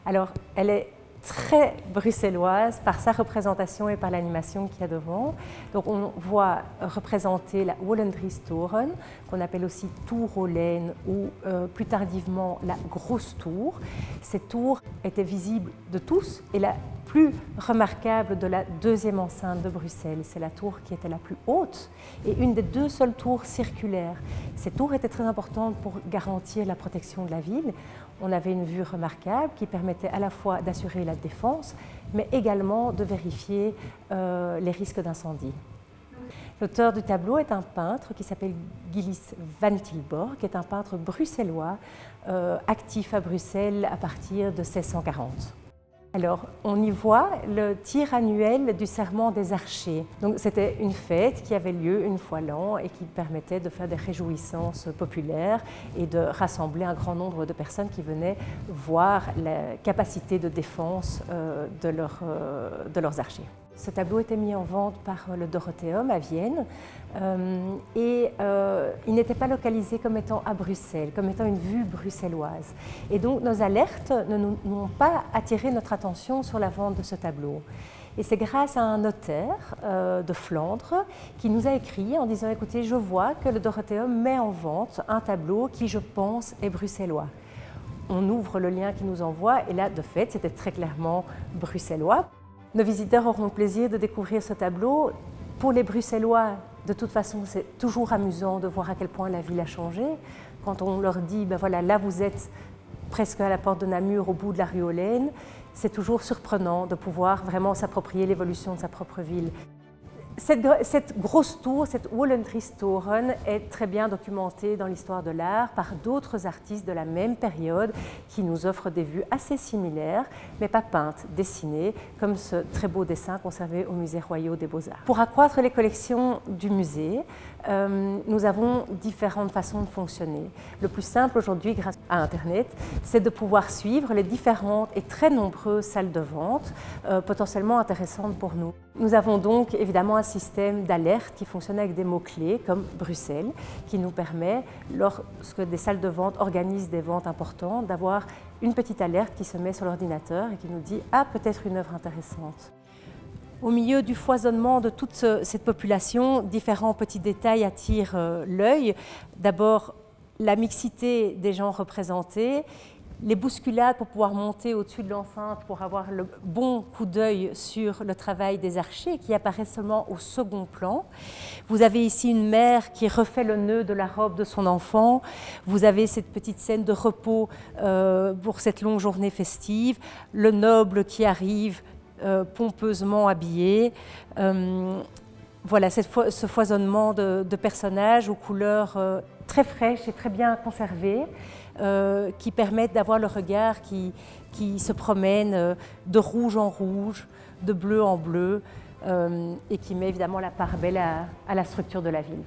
Alors, elle est très bruxelloise par sa représentation et par l'animation qu'il y a devant. Donc on voit représenter la Wollendriestoren, qu'on appelle aussi tour aux laines ou plus tardivement la grosse tour. Cette tour était visible de tous et la plus remarquable de la deuxième enceinte de Bruxelles. C'est la tour qui était la plus haute et une des deux seules tours circulaires. Cette tour était très importante pour garantir la protection de la ville. On avait une vue remarquable qui permettait à la fois d'assurer la défense, mais également de vérifier les risques d'incendie. L'auteur du tableau est un peintre qui s'appelle Gillis van Tilborg, qui est un peintre bruxellois, actif à Bruxelles à partir de 1640. Alors, on y voit le tir annuel du serment des archers. Donc, c'était une fête qui avait lieu une fois l'an et qui permettait de faire des réjouissances populaires et de rassembler un grand nombre de personnes qui venaient voir la capacité de défense de leurs archers. Ce tableau était mis en vente par le Dorotheum à Vienne et il n'était pas localisé comme étant à Bruxelles, comme étant une vue bruxelloise. Et donc nos alertes n'ont pas attiré notre attention sur la vente de ce tableau. Et c'est grâce à un notaire de Flandre qui nous a écrit en disant « Écoutez, je vois que le Dorotheum met en vente un tableau qui, je pense, est bruxellois ». On ouvre le lien qu'il nous envoie et là, de fait, c'était très clairement bruxellois. Nos visiteurs auront le plaisir de découvrir ce tableau. Pour les Bruxellois, de toute façon, c'est toujours amusant de voir à quel point la ville a changé. Quand on leur dit, ben voilà, là vous êtes presque à la porte de Namur, au bout de la rue aux Laines, c'est toujours surprenant de pouvoir vraiment s'approprier l'évolution de sa propre ville. Cette grosse tour, cette Wollendriestoren, est très bien documentée dans l'histoire de l'art par d'autres artistes de la même période qui nous offrent des vues assez similaires, mais pas peintes, dessinées, comme ce très beau dessin conservé au Musée royal des Beaux-Arts. Pour accroître les collections du musée, nous avons différentes façons de fonctionner. Le plus simple aujourd'hui, grâce à Internet, c'est de pouvoir suivre les différentes et très nombreuses salles de vente potentiellement intéressantes pour nous. Nous avons donc évidemment un système d'alerte qui fonctionne avec des mots-clés comme Bruxelles, qui nous permet, lorsque des salles de vente organisent des ventes importantes, d'avoir une petite alerte qui se met sur l'ordinateur et qui nous dit « Ah, peut-être une œuvre intéressante ». Au milieu du foisonnement de toute cette population, différents petits détails attirent l'œil. D'abord, la mixité des gens représentés, les bousculades pour pouvoir monter au-dessus de l'enceinte pour avoir le bon coup d'œil sur le travail des archers qui apparaît seulement au second plan. Vous avez ici une mère qui refait le nœud de la robe de son enfant. Vous avez cette petite scène de repos pour cette longue journée festive. Le noble qui arrive pompeusement habillé. Voilà ce foisonnement de personnages aux couleurs très fraîches et très bien conservées qui permettent d'avoir le regard qui se promène de rouge en rouge, de bleu en bleu et qui met évidemment la part belle à la structure de la ville.